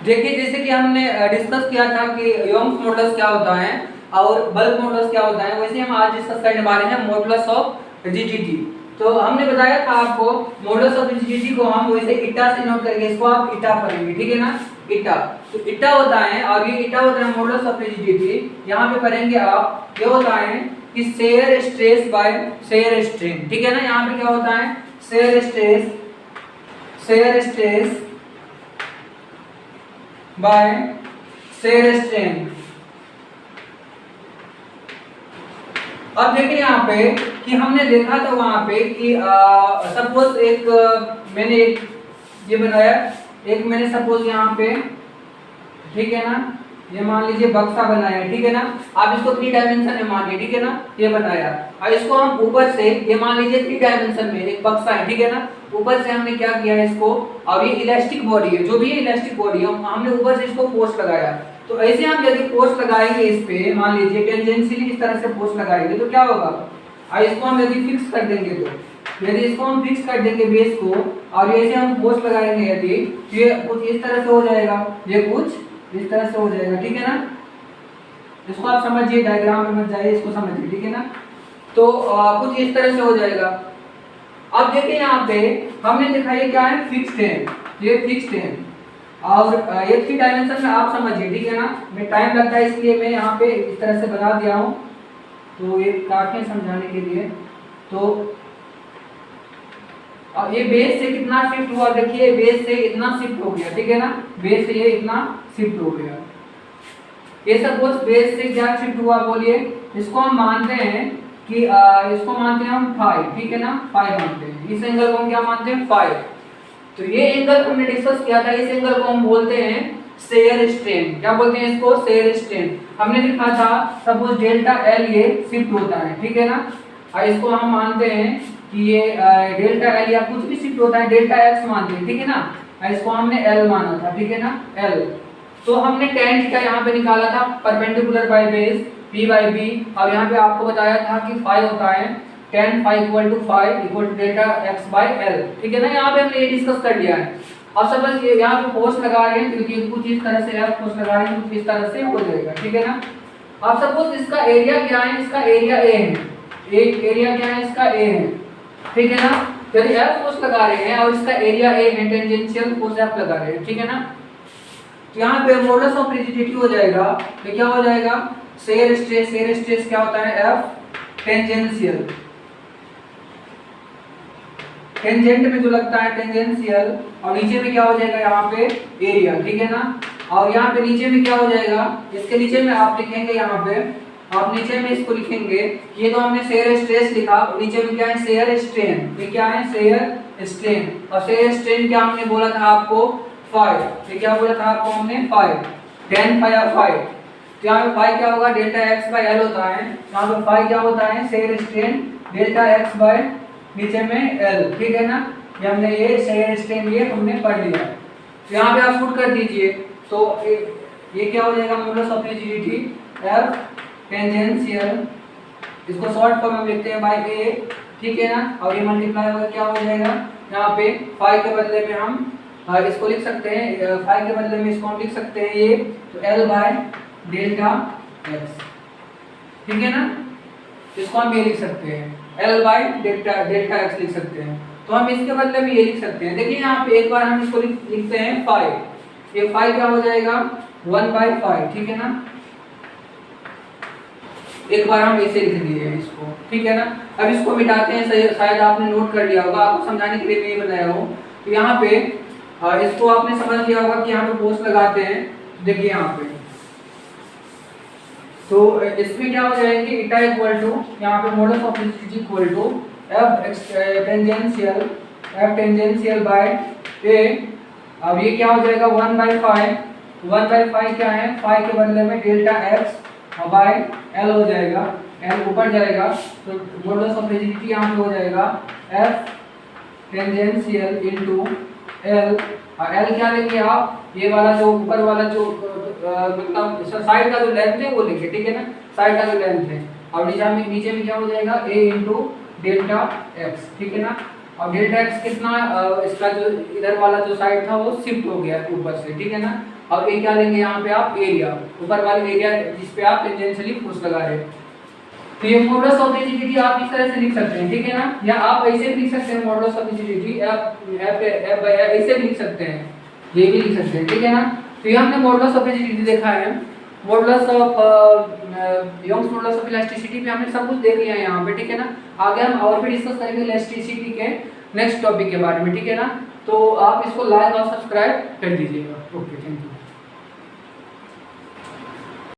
देखिए जैसे कि हमने डिस्कस किया था कि योंग्स मॉडुलस क्या होता है और बल्क मॉडुलस क्या होता है, वैसे हम आज डिस्कस करने वाले हैं मॉडुलस ऑफ रिजिडिटी। तो हमने बताया था आपको मॉडुलस ऑफ रिजिडिटी को हम वैसे इटा से नोट करेंगे, इसको आप इटा करेंगे, ठीक है ना। इटा, तो इटा होता है और ये इटा होता है मॉडुलस ऑफ रिजिडिटी। यहाँ पे करेंगे आप, ये होता है कि shear stress by shear strain, ठीक है ना। यहाँ पे क्या होता है, shear stress by shear strain. अब देखिए यहाँ पे कि हमने देखा था वहां पे कि सपोज एक मैंने एक ये बनाया, एक मैंने सपोज यहाँ पे, ठीक है ना, ये मान लीजिए बक्सा बनाया, ठीक है ना। आप इसको 3 डायमेंशन में मान लीजिए, ठीक है ना, ये बनाया। और इसको हम ऊपर से, ये मान लीजिए 3 डायमेंशन में एक बक्सा है, ठीक है ना। ऊपर से हमने क्या किया है इसको, अब ये इलास्टिक बॉडी है, जो भी है इलास्टिक बॉडी है, हमने ऊपर से इसको फोर्स लगाया। तो ऐसे हम यदि फोर्स लगाएंगे इस पे, मान लीजिए टेंजेंशियली इस तरह से फोर्स लगाएंगे तो क्या होगा, और इसको हम यदि फिक्स कर देंगे, तो यदि इसको हम फिक्स कर देंगे बेस को और ऐसे हम फोर्स लगाएंगे यदि, तो ये कुछ इस तरह से हो जाएगा, ये कुछ इस तरह से हो जाएगा, ठीक है ना। इसको आप समझिए, डायग्राम में मत जाइए, इसको समझिए, ठीक है ना। तो कुछ इस तरह से हो जाएगा। अब देखिए यहाँ पे हमने देखा ये क्या है, फिक्स्ड है, ये फिक्स्ड है और ये 3 डायमेंशन में आप समझिए, ठीक है ना। मैं टाइम लगता है इसलिए मैं यहाँ पे इस तरह से बना दिया हूँ, तो ये काफी समझाने के लिए। तो अब ये बेस से कितना शिफ्ट हुआ, देखिए बेस से इतना शिफ्ट हो गया, ठीक है ना। बेस से ये इतना शिफ्ट हो गया। ये सपोज बेस से क्या शिफ्ट हुआ बोलिए, इसको हम मानते हैं कि इसको मानते हैं हम 5, ठीक है ना, 5 मानते हैं। इस एंगल को हम क्या मानते हैं, 5। तो ये एंगल हमने डिस्कस किया था, इस एंगल को हम बोलते हैं शेयर स्ट्रेन। क्या बोलते हैं इसको, शेयर स्ट्रेन। हमने लिखा था सपोज डेल्टा एल ये शिफ्ट होता है, ठीक है ना। और इसको हम मानते हैं कि ये डेल्टा एल या कुछ भी शिफ्ट होता है, डेल्टा एक्स मानते हैं, ठीक है ना। और इसको हमने एल माना था, ठीक है ना, एल। तो हमने tan थीटा यहाँ पे निकाला था, perpendicular by base p by b। और यहाँ पे आपको बताया था कि फाई होता है tan phi equal to phi equal to delta x by l, ठीक है ना। यहाँ पे हमने ये डिस्कस कर लिया है। अब सपोज ये यहाँ पे फोर्स लगा रहे हैं, क्योंकि कुछ इस तरह से आप फोर्स लगा रहे हैं, कुछ इस तरह से हो जाएगा, ठीक है ना। अब सपोज इसका एरिया क्या है, इसका एरिया a है, एक एरिया क्या है, इसका a है, ठीक है ना। यदि F फोर्स लगा रहे हैं और इसका एरिया a है, टेंजेंशियल फोर्स F लगा रहे हैं, ठीक है ना। तो यहाँ पे मॉडुलस ऑफ रिजिडिटी हो जाएगा, तो क्या हो जाएगा, शेयर स्ट्रेस क्या होता है, F टेंजेंशियल, टेंजेंट में जो लगता है टेंजेंशियल, और नीचे में क्या हो जाएगा यहाँ पे एरिया, ठीक है ना। और यहाँ पे नीचे में क्या हो जाएगा, इसके नीचे में आप लिखेंगे, यहाँ पे आप नीचे में इसको लिखेंगे, ये तो हमने शेयर स्ट्रेस लिखा, नीचे में क्या है, शेयर स्ट्रेन। ये क्या है, शेयर स्ट्रेन। और शेयर स्ट्रेन क्या हमने बोला था आपको, 5। ये क्या बोला था आपको हमने, 5, tan फाई और 5। तो यहाँ पे फाई क्या होगा, डेल्टा एक्स बाय एल होता है। यहाँ पे फाई क्या होता है, shear strain delta x by नीचे में एल, ठीक है ना। ये हमने ये शेयर स्ट्रेन ये हमने पढ़ लिया। तो यहाँ पे आप पुट कर दीजिए, तो ये क्या हो जाएगा, modulus of rigidity F tangential, इसको शॉर्ट फॉर्म में लिखते हैं बाय a, ठीक है ना। और ये मल्टीप्लाई होकर क्या हो जाएगा, यहाँ पे फाई के बदले में हम इसको लिख सकते हैं, फाई के बदले में इसको हम लिख सकते हैं ये, तो L बाय डेल्टा x, ठीक है ना। इसको हम ये लिख सकते हैं, L बाय डेल्टा x लिख सकते हैं। तो हम इसके बदले में ये लिख सकते हैं। देखिए यहाँ पे एक बार हम इसको लिखते हैं फाई, ये फाई क्या हो जाएगा, 1 बाय 5, ठीक है ना। एक बार हम ऐसे लिख दिए इसको, ठीक है ना। अब इसको मिटाते हैं, शायद आपने नोट कर लिया होगा, आपको समझाने के लिए मैं ये बनाया हूँ। तो यहाँ पे इसको आपने समझ लिया होगा कि यहाँ पे फोर्स लगाते हैं। देखिए यहाँ पे, तो इसमें क्या हो जाएंगे, इटा इक्वल टू, यहाँ पे modulus of rigidity equal to F tangential by a। अब ये क्या हो जाएगा, 1 बाय 5। 1 बाय 5 क्या है, 5 के बदले में डेल्टा x बाय l हो जाएगा, l ऊपर जाएगा, तो मॉडुलस ऑफ रिजिडिटी यहाँ पे हो जाएगा F टेंजेंशियल इनटू l। और l क्या लेंगे आप, ये वाला जो ऊपर वाला जो मतलब साइड का जो लेंथ है वो लेंगे, ठीक है ना, साइड का जो लेंथ है। और नीचे में क्या हो जाएगा, a इंटू डेल्टा x, ठीक है ना। और डेल्टा एक्स कितना इसका जो इधर वाला जो साइड था वो शिफ्ट हो गया ऊपर से, ठीक है ना। अब ये क्या लेंगे यहाँ पे आप एरिया, ऊपर वाले एरिया जिस पे आप टेंजेंशियली फोर्स लगा रहे हैं। तो ये मॉडुलस ऑफ रिजिडिटी आप इस तरह से लिख सकते हैं, ठीक है ना, या आप ऐसे भी लिख सकते हैं मॉडुलस ऑफ रिजिडिटी ऐसे भी लिख सकते हैं, ये भी लिख सकते हैं, ठीक है ना। तो ये हमने मॉडुलस ऑफ रिजिडिटी देखा है, modulus of Young's modulus of elasticity पे हमने सब कुछ देख लिया है यहाँ पे, ठीक है ना। आगे हम और भी डिस्कस करेंगे इलास्टिसिटी के नेक्स्ट टॉपिक के बारे में, ठीक है ना। तो आप इसको लाइक और सब्सक्राइब कर दीजिएगा। Okay, thank you.